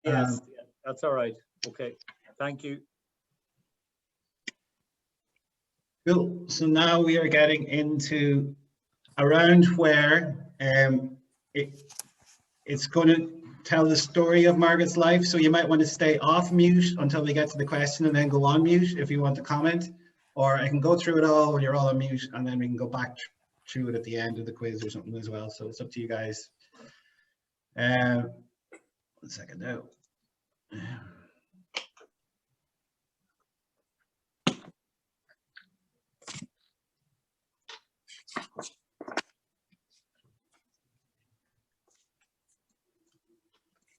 Yes, yeah, that's all right. Okay, thank you. Cool. So now we are getting into around where it's going to tell the story of Margaret's life. So you might want to stay off mute until we get to the question and then go on mute if you want to comment. Or I can go through it all when you're all on mute and then we can go back through it at the end of the quiz or something as well. So it's up to you guys. 1 second now.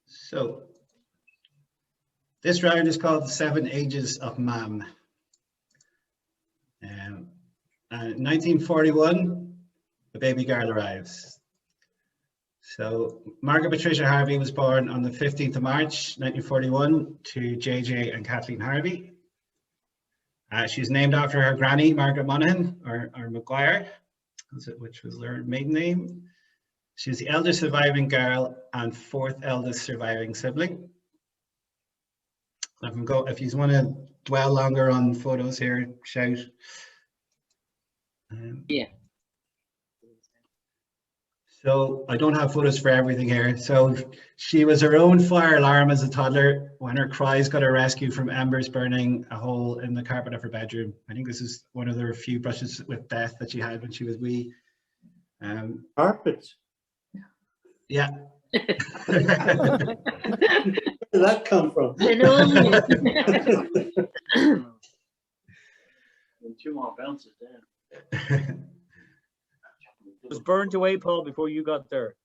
So this round is called the 7 Ages of Mam. In 1941, the baby girl arrives. So Margaret Patricia Harvey was born on the 15th of March, 1941 to JJ and Kathleen Harvey. She's named after her granny, Margaret Monaghan, or Maguire, which was her maiden name. She's the eldest surviving girl and 4th eldest surviving sibling. If you want to dwell longer on photos here, shout. Yeah. So I don't have photos for everything here. So she was her own fire alarm as a toddler when her cries got her rescued from embers burning a hole in the carpet of her bedroom. I think this is one of the few brushes with death that she had when she was wee. Carpets. Yeah. Where did that come from? And 2 more bounces down. It was burned away, Paul, before you got there.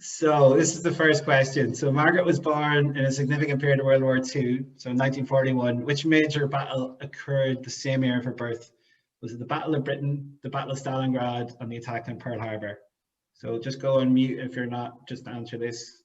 So this is the first question. So Margaret was born in a significant period of World War II, so 1941. Which major battle occurred the same year of her birth? Was it the Battle of Britain, the Battle of Stalingrad, and the attack on Pearl Harbor? So just go on mute if you're not, just answer this.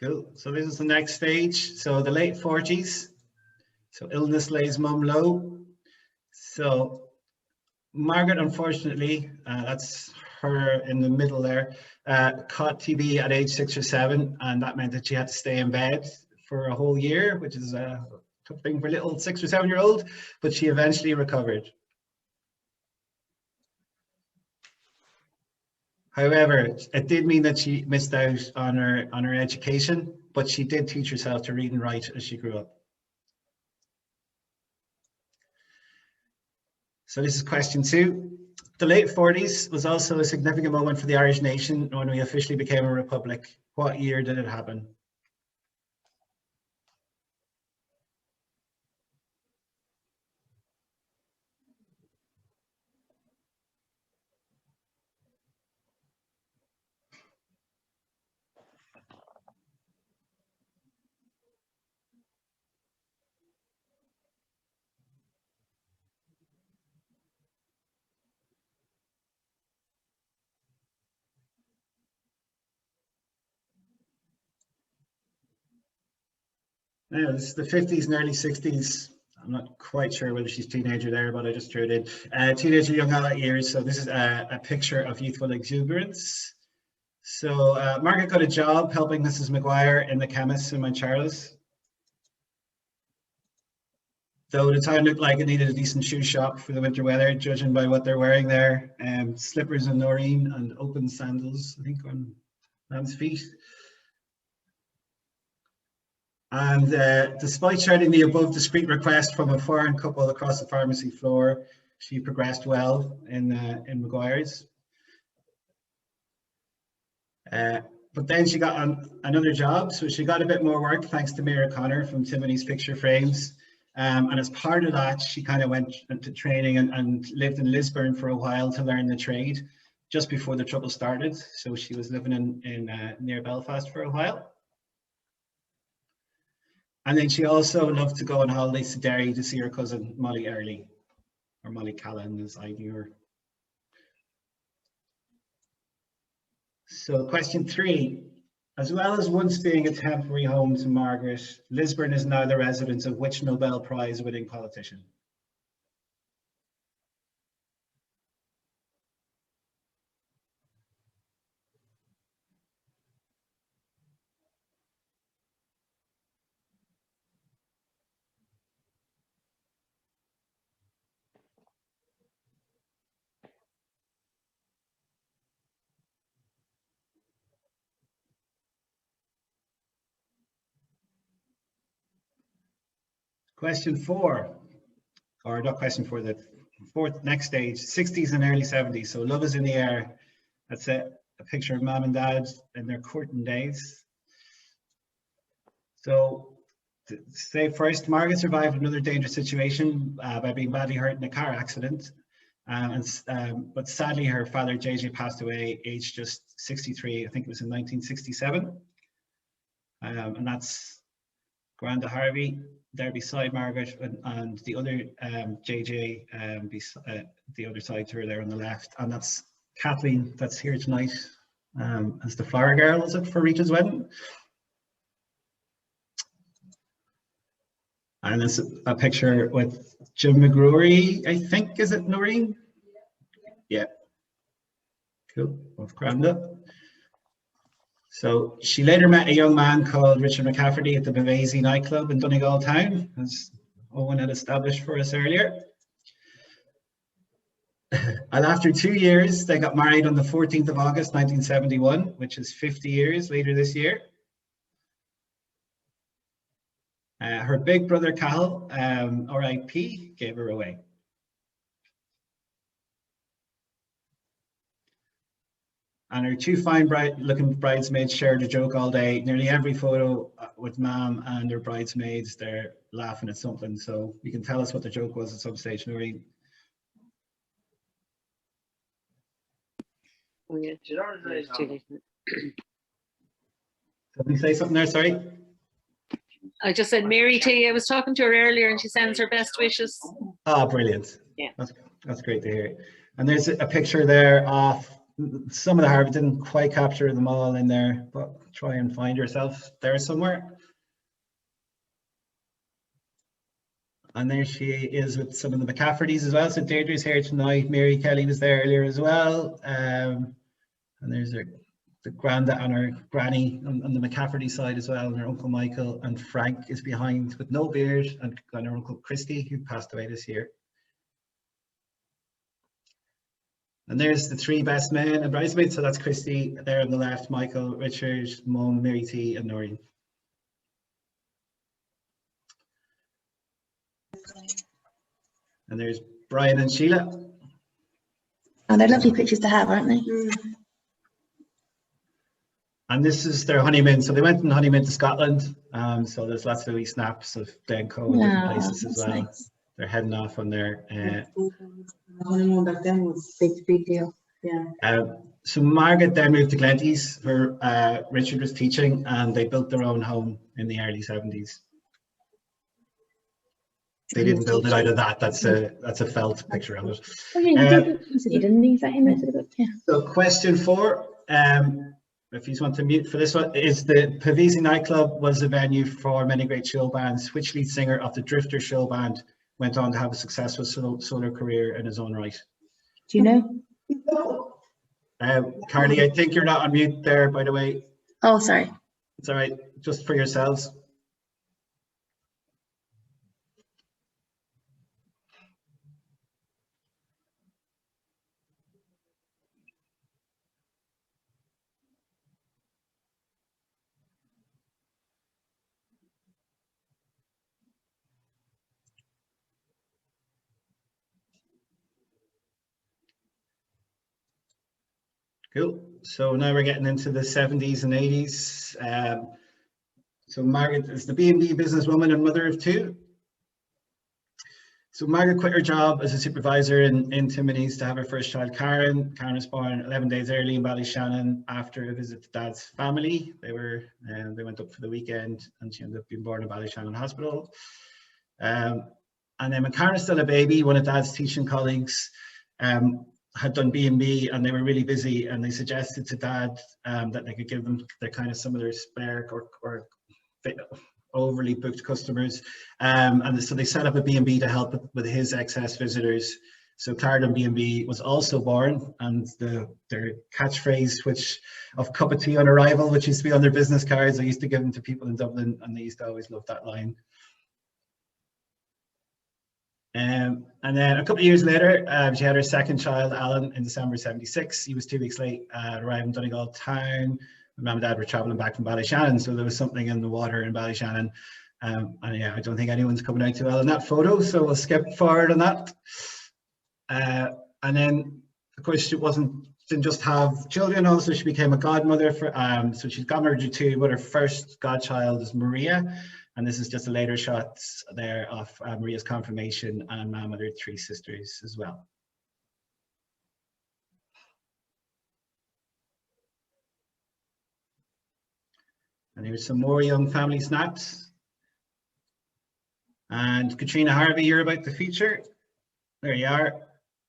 Cool. So this is the next stage. So the late 40s. So illness lays mum low. So Margaret, unfortunately, that's her in the middle there, caught TB at age 6 or 7, and that meant that she had to stay in bed for a whole year, which is a tough thing for a little 6 or 7-year-old, but she eventually recovered. However, it did mean that she missed out on her education, but she did teach herself to read and write as she grew up. So this is question 2. The late 40s was also a significant moment for the Irish nation when we officially became a republic. What year did it happen? Now, this is the 50s and early 60s. I'm not quite sure whether she's teenager there, but I just threw it in. Teenager, young adult years. So this is a picture of youthful exuberance. So Margaret got a job helping Mrs. Maguire in the chemist in Mount Charles. Though the town looked like it needed a decent shoe shop for the winter weather, judging by what they're wearing there. Slippers and Noreen and open sandals, I think, on man's feet. And despite shouting the above discreet request from a foreign couple across the pharmacy floor, she progressed well in Maguire's. But then she got another job, so she got a bit more work thanks to Mira Connor from Timony's Picture Frames. And as part of that, she kind of went into training and lived in Lisburn for a while to learn the trade just before the trouble started. So she was living in near Belfast for a while. And then she also loved to go on holidays to Derry to see her cousin Molly Early, or Molly Callan as I knew her. So question 3, as well as once being a temporary home to Margaret, Lisburn is now the residence of which Nobel Prize winning politician? Question 4, or not question 4, the fourth next stage, 60s and early 70s. So love is in the air. That's a picture of mom and dad in their courting days. So to say first, Margaret survived another dangerous situation by being badly hurt in a car accident. But sadly, her father, JJ, passed away aged just 63. I think it was in 1967. And that's Granda Harvey there beside Margaret, and the other JJ the other side to her there on the left. And that's Kathleen, that's here tonight as the flower girl, is it, for Rita's wedding? And there's a picture with Jim McGrory, I think, is it, Noreen? Yeah. Cool, of Granda. So she later met a young man called Richard Mc.Cafferty at the Bavasi nightclub in Donegal town, as Owen had established for us earlier. And after 2 years, they got married on the 14th of August, 1971, which is 50 years later this year. Her big brother, Cahill, RIP, gave her away. And her two fine looking bridesmaids shared a joke all day. Nearly every photo with mom and her bridesmaids, they're laughing at something. So you can tell us what the joke was at some stage, Noreen. Oh, yeah. Somebody say something there, sorry? I just said Mary T. I was talking to her earlier and she sends her best wishes. Oh, brilliant. Yeah. That's great to hear. And there's a picture there of some of the Harvey, didn't quite capture them all in there, but try and find yourself there somewhere. And there she is with some of the Mc.Caffertys as well. So Deirdre's here tonight. Mary Kelly was there earlier as well. And there's the Granda and her granny on the Mc.Cafferty side as well, and her uncle Michael, and Frank is behind with no beard, and her uncle Christy, who passed away this year. And there's the three best men and bridesmaids. So that's Christy there on the left, Michael, Richard, Mum, Mary T, and Noreen. And there's Brian and Sheila. Oh, they're lovely pictures to have, aren't they? And this is their honeymoon. So they went on honeymoon to Scotland. So there's lots of wee snaps of Glencoe and different places as well. Nice. They're heading off on their honeymoon back then was a big deal. Yeah. So Margaret then moved to Glenties, where Richard was teaching, and they built their own home in the early 70s. They didn't build it out of that. That's a felt picture of it. Oh yeah, you did recently, didn't you? Is that him? Yeah. So question 4, if you want to mute for this one, is the Bavasi nightclub was a venue for many great show bands. Which lead singer of the Drifter show band went on to have a successful solo career in his own right? Do you know? Carly, I think you're not on mute there, by the way. Oh, sorry. It's all right, just for yourselves. Cool. So now we're getting into the 70s and 80s. So Margaret is the B&B businesswoman and mother of 2. So Margaret quit her job as a supervisor in Timonies to have her first child, Karen. Karen was born 11 days early in Ballyshannon after a visit to Dad's family. They went up for the weekend, and she ended up being born in Ballyshannon Hospital. And then when Karen was still a baby, one of Dad's teaching colleagues had done B&B and they were really busy, and they suggested to Dad that they could give them their kind of some of their spare or overly booked customers, and so they set up a B&B to help with his excess visitors. So Clarendon B&B was also born, and their catchphrase, which of cup of tea on arrival, which used to be on their business cards, I used to give them to people in Dublin, and they used to always love that line. And then a couple of years later, she had her second child, Alan, in December '76. He was 2 weeks late, arrived in Donegal town. My mum and dad were traveling back from Ballyshannon, so there was something in the water in Ballyshannon. And yeah, I don't think anyone's coming out too well in that photo, so we'll skip forward on that. And then, of course, she didn't just have children, also she became a godmother for, so she's godmother too, but her first godchild is Maria. And this is just a later shot there of Maria's confirmation, and Mum with her 3 sisters as well. And here's some more young family snaps. And Katrina Harvey, you're about to feature. There you are.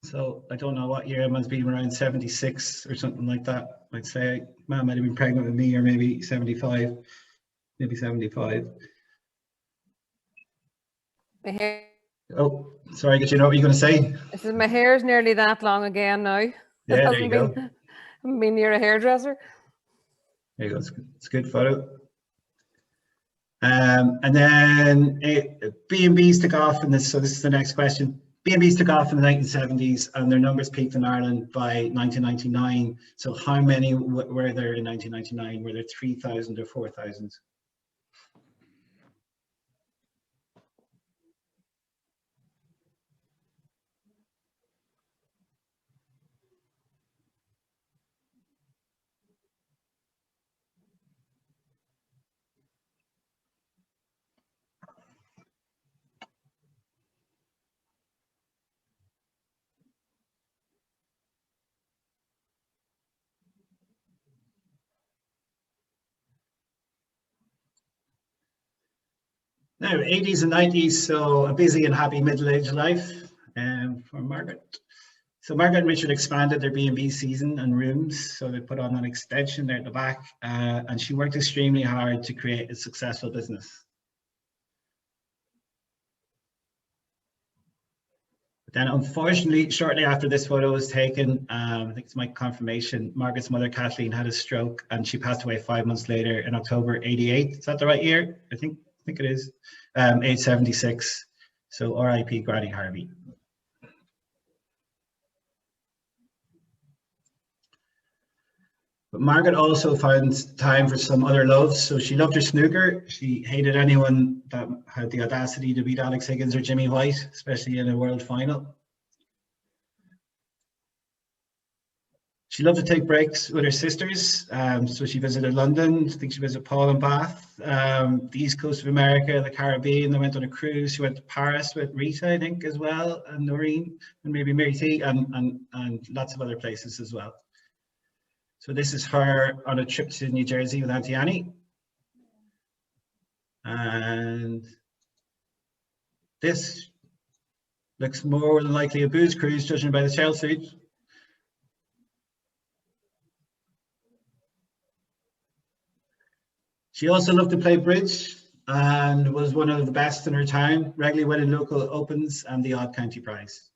So I don't know what year, it must be around 76 or something like that. I'd say Mum might have been pregnant with me, or maybe 75, maybe 75. My hair, Oh, sorry, Katrina, what were you going to say? I said my hair's nearly that long again now. Yeah, there you go. Haven't been near a hairdresser. There you go. It's a good photo. And then B&Bs took off in this. So this is the next question. B&Bs took off in the 1970s, and their numbers peaked in Ireland by 1999. So how many were there in 1999? Were there 3,000 or 4,000? Now, 80s and 90s, so a busy and happy middle-aged life for Margaret. So Margaret and Richard expanded their B&B season and rooms, so they put on an extension there at the back, and she worked extremely hard to create a successful business. But then, unfortunately, shortly after this photo was taken, I think it's my confirmation, Margaret's mother, Kathleen, had a stroke, and she passed away 5 months later in October '88. Is that the right year? I think it is. Age 76. So R.I.P. Granny Harvey. But Margaret also found time for some other loves. So she loved her snooker. She hated anyone that had the audacity to beat Alex Higgins or Jimmy White, especially in a world final. She loved to take breaks with her sisters. So she visited London. I think she visited Paul and Bath, the East Coast of America, the Caribbean. They went on a cruise. She went to Paris with Rita, I think, as well, and Noreen, and maybe Mary T, and lots of other places as well. So this is her on a trip to New Jersey with Auntie Annie. And this looks more than likely a booze cruise, judging by the shell suit. She also loved to play bridge and was one of the best in her town, regularly winning local opens and the odd county prize.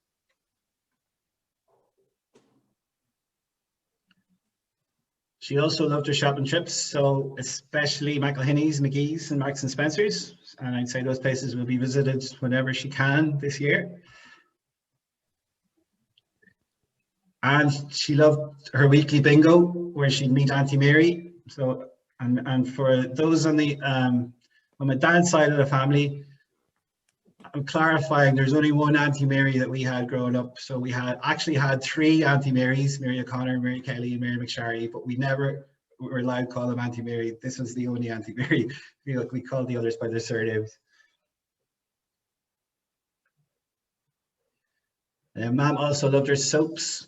She also loved her shopping trips, so especially McElhinney's, McGee's and Marks and Spencer's. And I'd say those places will be visited whenever she can this year. And she loved her weekly bingo, where she'd meet Auntie Mary. So, and for those on the on my dad's side of the family, I'm clarifying, there's only one Auntie Mary that we had growing up. So we actually had 3 Auntie Marys, Mary O'Connor, Mary Kelly, and Mary McSharry, but we never were allowed to call them Auntie Mary. This was the only Auntie Mary. I feel like we called the others by their surnames. Mum also loved her soaps.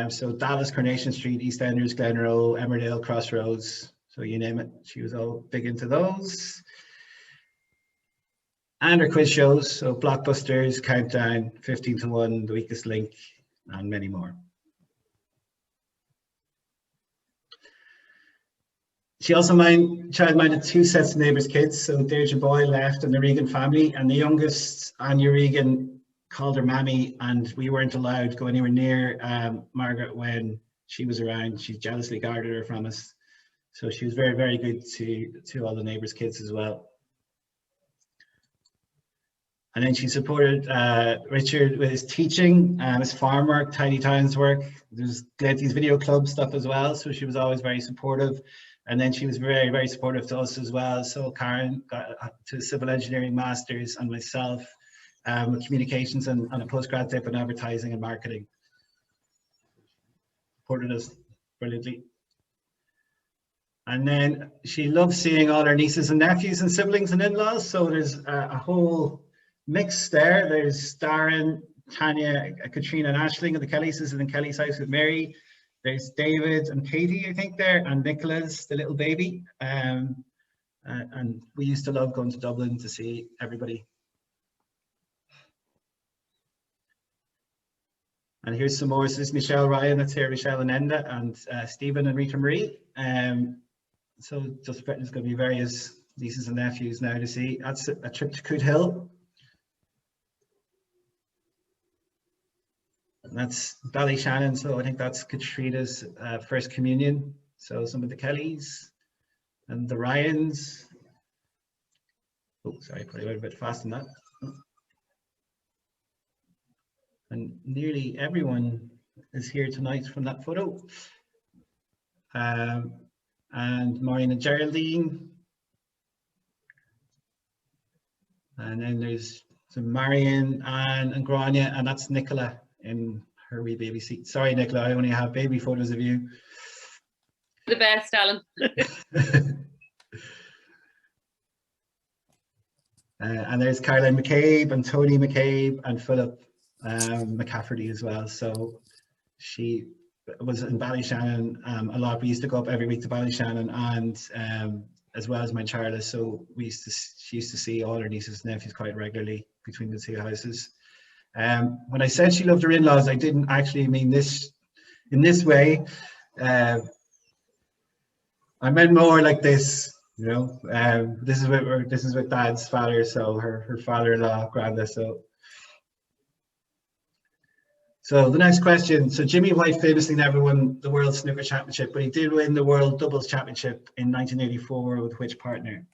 So Dallas, Coronation Street, EastEnders, Glenroe, Emmerdale, Crossroads. So you name it, she was all big into those. And her quiz shows, so Blockbusters, Countdown, 15 to 1, The Weakest Link, and many more. She also childminded 2 sets of neighbours' kids. So Deirdre Boyle left and the Regan family, and the youngest, Anya Regan, called her mammy, and we weren't allowed to go anywhere near Margaret when she was around. She jealously guarded her from us. So she was very, very good to all the neighbours' kids as well. And then she supported Richard with his teaching, his farm work, tiny towns work. There's Glenty's video club stuff as well. So she was always very supportive. And then she was very, very supportive to us as well. So Karen got to civil engineering masters, and myself with communications and a postgrad dip in advertising and marketing. Supported us brilliantly. And then she loved seeing all her nieces and nephews and siblings and in-laws. So there's a whole mix there. There's Darren, Tanya, Katrina and Aisling, and the Kellys is in Kelly's house with Mary. There's David and Katie, I think there, and Nicholas, the little baby. And we used to love going to Dublin to see everybody. And here's some more. So this is Michelle Ryan, that's here, Michelle and Enda, and Stephen and Rita Marie. So just there's going to be various nieces and nephews now to see. That's a trip to Coot Hill. And that's Ballyshannon, so I think that's Katrina's first communion. So some of the Kellys and the Ryans. Oh, sorry, probably went a bit fast on that. And nearly everyone is here tonight from that photo. And Maureen and Geraldine. And then there's some Marion, Anne and Grania, and that's Nicola in her wee baby seat. Sorry, Nicola, I only have baby photos of you. The best, Alan. And there's Caroline McCabe and Tony McCabe and Philip Mc.Cafferty as well. So she was in Ballyshannon a lot. We used to go up every week to Ballyshannon, and as well as Mount Charles. So she used to see all her nieces and nephews quite regularly between the 2 houses. When I said she loved her in-laws, I didn't actually mean this in this way. I meant more like this, you know. This is with Dad's father, so her father-in-law, Granda. So the next question. So Jimmy White famously never won the World Snooker Championship, but he did win the World Doubles Championship in 1984 with which partner?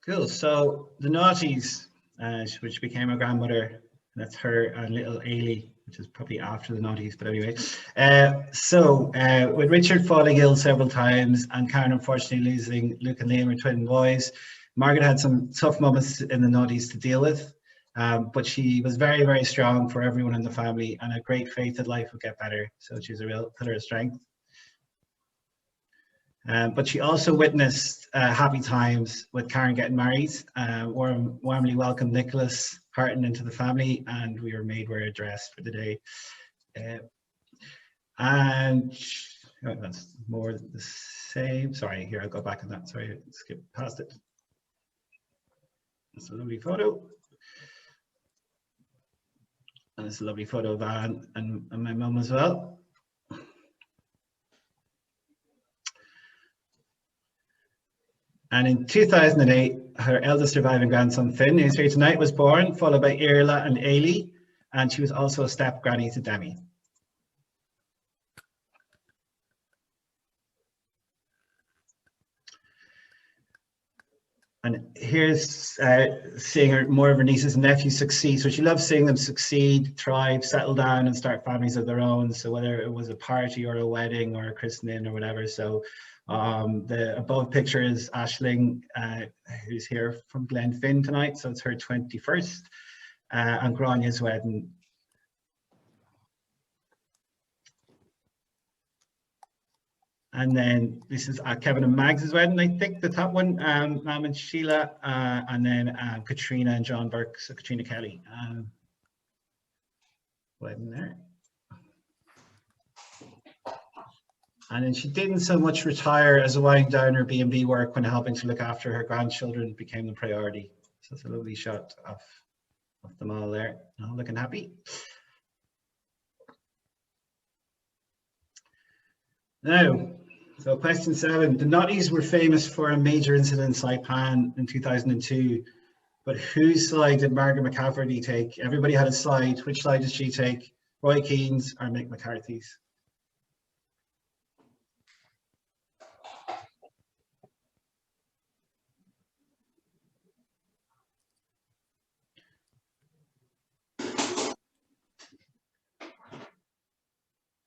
Cool. So the Naughties, which became her grandmother, that's her and little Ailey, which is probably after the Naughties, but anyway. With Richard falling ill several times and Karen unfortunately losing Luke and Liam, her twin boys, Margaret had some tough moments in the Naughties to deal with, but she was very, very strong for everyone in the family and a great faith that life would get better. So she's a real pillar of strength. But she also witnessed happy times with Karen getting married, warmly welcomed Nicholas Harton into the family, and we were made wear a dress for the day. That's more the same. Sorry, here, I'll go back on that. Sorry, I skipped past it. It's a lovely photo. And it's a lovely photo of Anne and my mum as well. And in 2008, her eldest surviving grandson, Finn, who's here tonight, was born, followed by Irla and Ailey, and she was also a step granny to Demi. And here's seeing her, more of her nieces and nephews succeed. So she loves seeing them succeed, thrive, settle down, and start families of their own. So whether it was a party or a wedding or a christening or whatever. So the above picture is Aisling, who's here from Glenfin tonight. So it's her 21st, and Grania's wedding. And then this is Kevin and Mags' wedding, I think, the top one, Mom and Sheila, and then Katrina and John Burke, so Katrina Kelly. Wedding there. And then she didn't so much retire as a wind down her B&B work when helping to look after her grandchildren became the priority. So it's a lovely shot of them all there, all looking happy. Now, so question 7, the Notties were famous for a major incident in Saipan in 2002, but whose slide did Margaret Mc.Cafferty take? Everybody had a slide. Which slide did she take? Roy Keane's or Mick McCarthy's?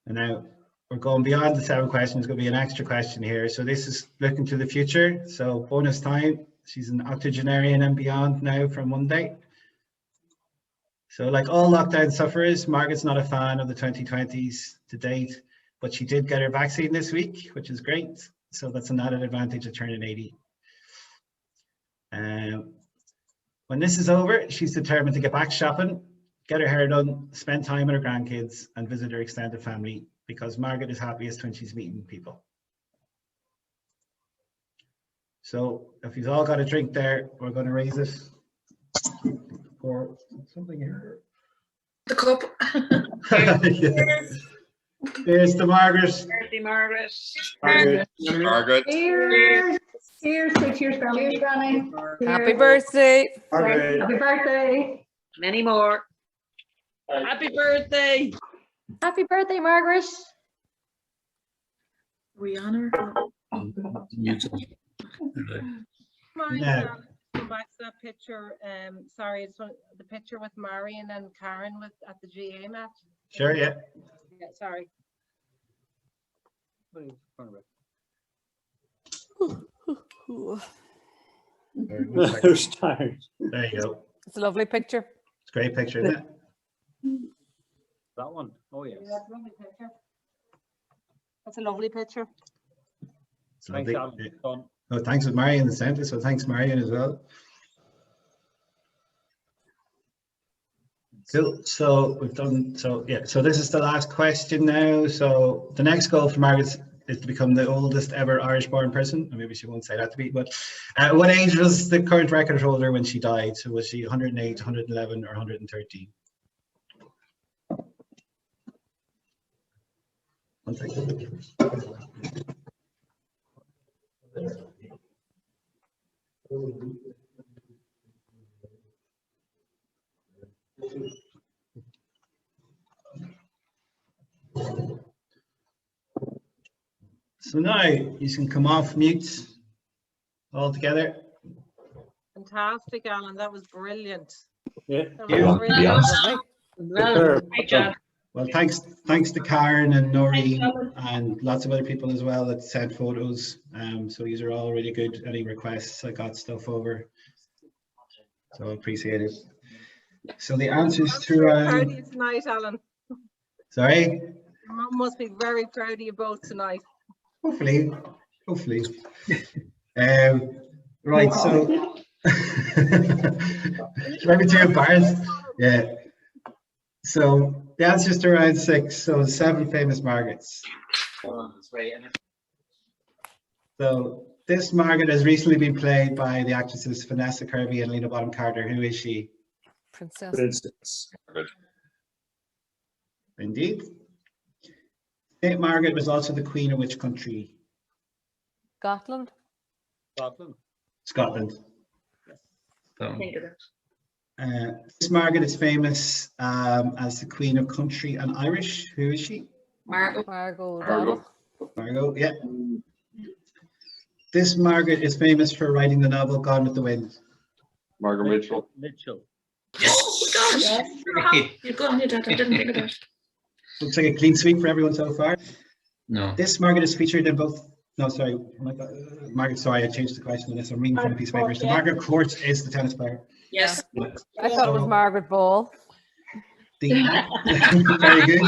And now we're going beyond the 7 questions. There's going to be an extra question here. So this is looking to the future. So bonus time. She's an octogenarian and beyond now from Monday. So like all lockdown sufferers, Margaret's not a fan of the 2020s to date, but she did get her vaccine this week, which is great. So that's an added advantage of turning 80. When this is over, she's determined to get back shopping, get her hair done, spend time with her grandkids and visit her extended family, because Margaret is happiest when she's meeting people. So if you've all got a drink there, we're going to raise it. Or something here. The cup. Yeah. Here's to Margaret. Birthday, Margaret. Margaret. Cheers. Cheers. Say cheers, Granny. Cheers, Granny. Happy birthday. Margaret. Happy birthday. Many more. Happy birthday. Happy birthday, Margaret. We honor. Yeah. Go back to that picture. Sorry, it's the picture with Marion and Karen at the GA match. Sure, yeah. Yeah, sorry. Who's tired? There you go. It's a lovely picture. It's a great picture, isn't it? That one. Oh, yes. Yeah, that's a lovely picture. That's a lovely picture. It's Thanks, lovely. Alan. Yeah. Fun. Oh, thanks with Marion in the centre, so thanks Marion as well. Cool. So we've done, so yeah, so this is the last question now. So the next goal for Margaret is to become the oldest ever Irish born person. Or maybe she won't say that to me, but at what age was the current record holder when she died? So was she 108, 111 or 113? One second. So now you can come off mute all together. Fantastic, Alan. That was brilliant. Yeah. That was brilliant. Well, great job. Well, thanks to Karen and Noreen and lots of other people as well that sent photos. So these are all really good. Any requests, I got stuff over. So I appreciate it. So the answers to Proud of you tonight, Alan. sorry. Your mum must be very proud of you both tonight. Hopefully. Right, so maybe too embarrassed. Yeah. So the answers to round 6. So 7 famous Margarets. So this Margaret has recently been played by the actresses Vanessa Kirby and Lena Bonham Carter. Who is she? Princess. Indeed. Saint Margaret was also the queen of which country? Scotland. Scotland. Think of it. This Margaret is famous as the queen of country and Irish. Who is she? Margot O'Donnell. Margot, yeah. This Margaret is famous for writing the novel Gone with the Wind. Margaret Mitchell. Yes. You're going to that. I didn't think of that. Looks like a clean sweep for everyone so far. No. This Margaret is featured in both. No, sorry. Margaret, sorry, I changed the question on this. I'm reading from a piece of paper. So Margaret Court is the tennis player. Yes. I thought it was Margaret Ball. Very good.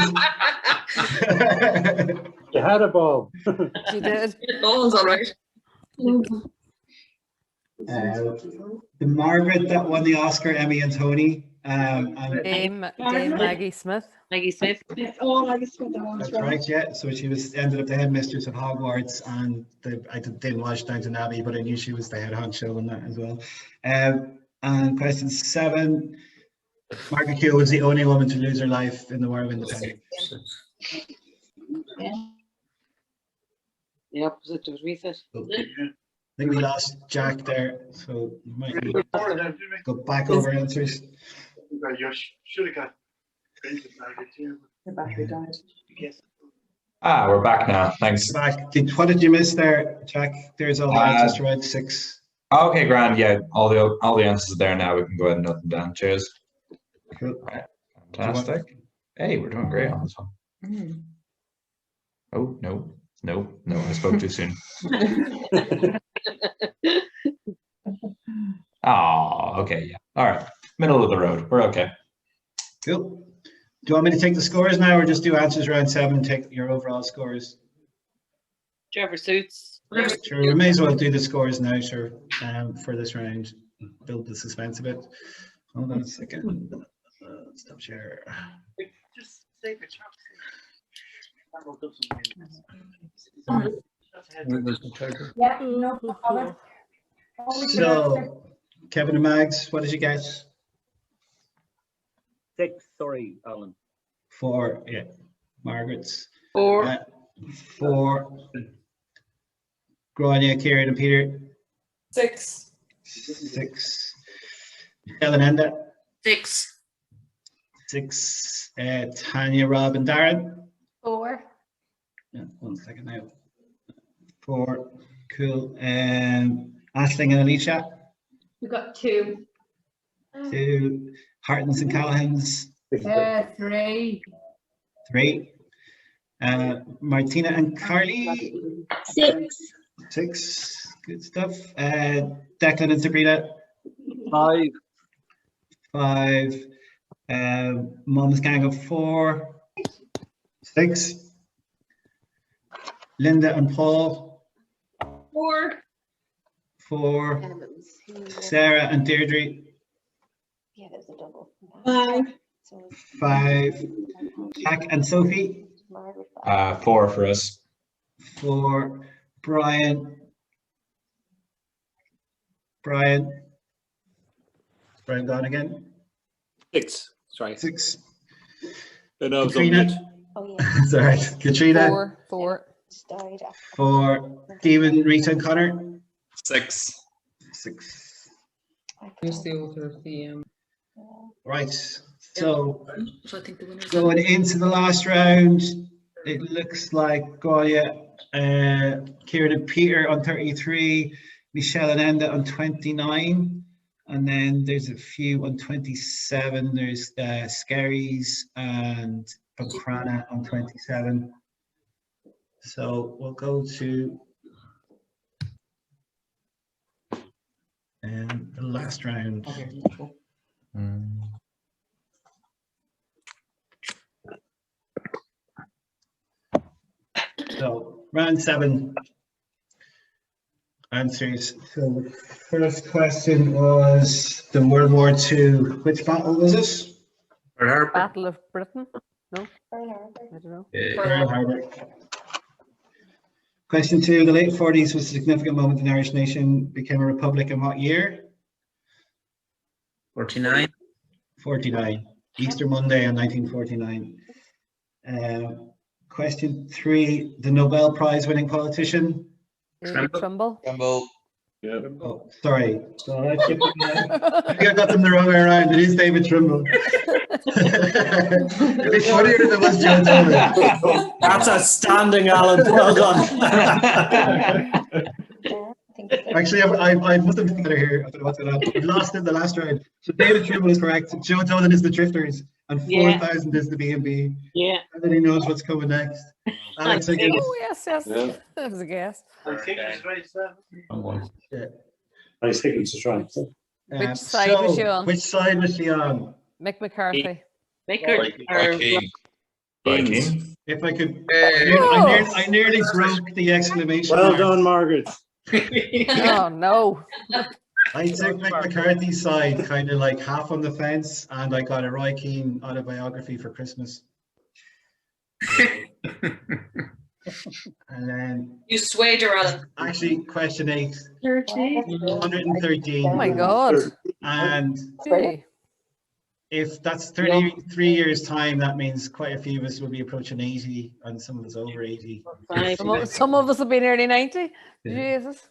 You had a ball. She did. Ball's all right. The Margaret that won the Oscar, Emmy and Tony. And Dame Maggie Smith. Maggie Smith. Oh, I guess what that was, that's right, yeah. So she was ended up the headmistress of Hogwarts, and I didn't watch Downton Abbey, but I knew she was the head honcho on that as well. And question 7, Margaret Keogh was the only woman to lose her life in the War of Independence. The opposite of reset. I think we lost Jack there, so we might need to go back over answers. The battery died. We're back now. Thanks. Back. What did you miss there, Jack? There's all the answers to round 6. Okay, grand. Yeah, all the answers are there now. We can go ahead and note them down. Cheers. Cool. All right. Fantastic. Hey, we're doing great on this one. Oh, no. I spoke too soon. Oh, okay, yeah. All right. Middle of the road. We're okay. Cool. Do you want me to take the scores now, or just do answers round 7, take your overall scores? Whichever suits. Sure, we may as well do the scores now, sure, for this round. Build the suspense a bit. Hold on a second. Stop share. Just save your chops. Yeah, no problem. So, Kevin and Mags, what did you get? 6, sorry, Alan. 4, yeah. Margaret's 4. 4. Grania, Kieran and Peter. 6. 6. Helen Enda. 6. 6. Tanya, Rob and Darren. 4. Yeah, 1 second now. 4. Cool. Aisling and Alicia. We got 2. 2. Hartons and Callahans. 3. 3. Martina and Carly. 6. 6. Good stuff. Declan and Sabrina. 5. 5. Mum's gang of 4. 6. Linda and Paul. 4. 4. Sarah and Deirdre. Yeah, there's a double. 5. 5. Jack and Sophie. 4 for us. 4. Brian. Brian gone again. 6. Sorry. 6. No, Katrina. Oh, yeah. Sorry. Katrina. 4. 4. Stephen, Rita and Connor. 6. 6. Who's the author of the Right. So So I think the winner's going into the last round, it looks like Goya, Kieran and Peter on 33, Michelle and Enda on 29, and then there's a few on 27. There's Scaries and Buckrana on 27. So we'll go to the last round. So round 7 answers. So the first question was the World War II. Which battle was it? Battle of Britain? No? I don't know. Pearl Harbor. Question 2. The late 40s was a significant moment in the Irish nation. Became a republic in what year? 49. 49. Easter Monday in 1949. Question 3. The Nobel Prize winning politician. Trimble. Oh, sorry. So I think I got them the wrong way around. It is David Trimble. It'd be funnier if it was Joe Dolan. That's outstanding, Alan. Well done. Actually, I must have been better here. I don't know what's going on. We lost in the last round. So David Trimble is correct. Joe Dolan is the Drifters, and 4,000 is the B&B. Yeah. And then he knows what's coming next. Alex, I guess. Oh, yes. Yeah. That was a guess. I think it's right, sir. Yeah. I think it's right. Which side was she on? Which side was she on? Mc.Cafferty. Vicar or Viking. If I could, Oh. I nearly broke the exclamation Well mark. done, Margaret. Oh, no. I took Mc.Cafferty's side, kind of like half on the fence, and I got a Roy Keane autobiography for Christmas. And then you swayed her, Alan. actually question 8, 30. 113. Oh, my God. And Gee. if that's 33 years time, that means quite a few of us will be approaching 80 and some of us over 80. Some of us will be nearly 90. Yeah. Jesus.